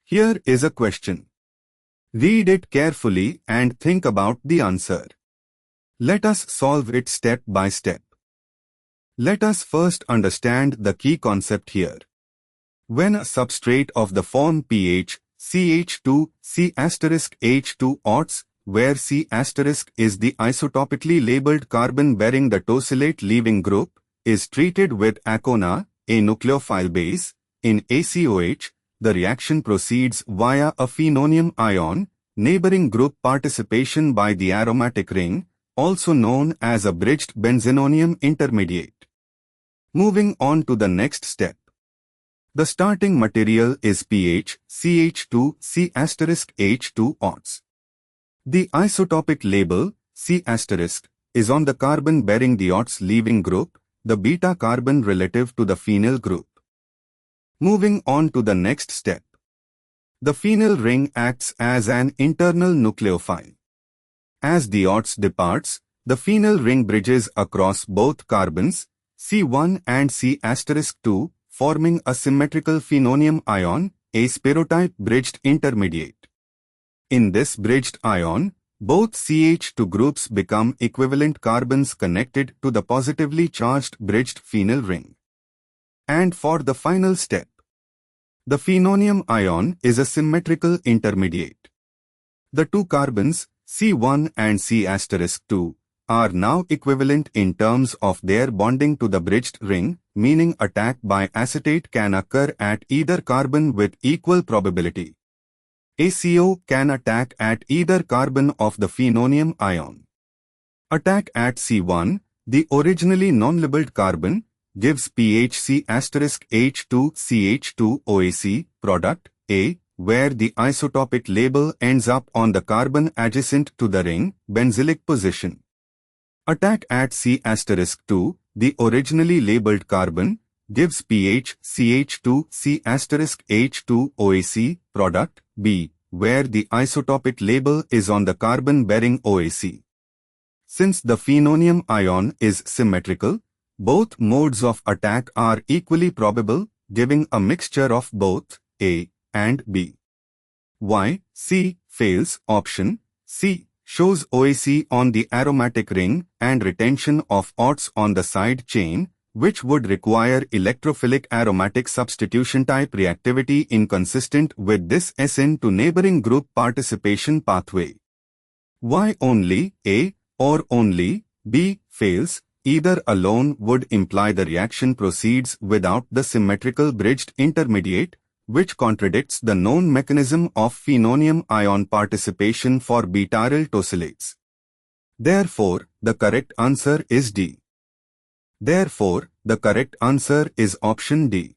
Here is a question. Read it carefully and think about the answer. Let us solve it step by step. Let us first understand the key concept here. When a substrate of the form Ph-CH2-CH2-OTs, where C** is the isotopically labeled carbon bearing the tosylate leaving group, is treated with ACONA, a nucleophile base, in ACOH, the reaction proceeds via a phenonium ion, neighboring group participation by the aromatic ring, also known as a bridged benzenonium intermediate. Moving on to the next step. The starting material is Ph-CH2-CH2-OTs. The isotopic label, C**, is on the carbon bearing the OTs leaving group, the beta carbon relative to the phenyl group. Moving on to the next step. The phenyl ring acts as an internal nucleophile. As the OTs departs, the phenyl ring bridges across both carbons, C1 and C**2, forming a symmetrical phenonium ion, a spirotype bridged intermediate. In this bridged ion, both CH2 groups become equivalent carbons connected to the positively charged bridged phenyl ring. And for the final step, the phenonium ion is a symmetrical intermediate. The two carbons, C1 and C**2, are now equivalent in terms of their bonding to the bridged ring, meaning attack by acetate can occur at either carbon with equal probability. ACO can attack at either carbon of the phenonium ion. Attack at C1, the originally non-labeled carbon, gives Ph-CH2-CH2-OAC product A, where the isotopic label ends up on the carbon adjacent to the ring, benzylic position. Attack at C**2, the originally labeled carbon, gives Ph-CH2-C**H2-OAC product B, where the isotopic label is on the carbon bearing OAC. Since the phenonium ion is symmetrical, both modes of attack are equally probable, giving a mixture of both A and B. Why C fails? Option C shows OAC on the aromatic ring and retention of OTs on the side chain, which would require electrophilic aromatic substitution type reactivity inconsistent with this SN to neighboring group participation pathway. Why only A or only B fails? Either alone would imply the reaction proceeds without the symmetrical bridged intermediate, which contradicts the known mechanism of phenonium ion participation for beta-aryl tosylates. Therefore, the correct answer is D. Therefore, the correct answer is option D.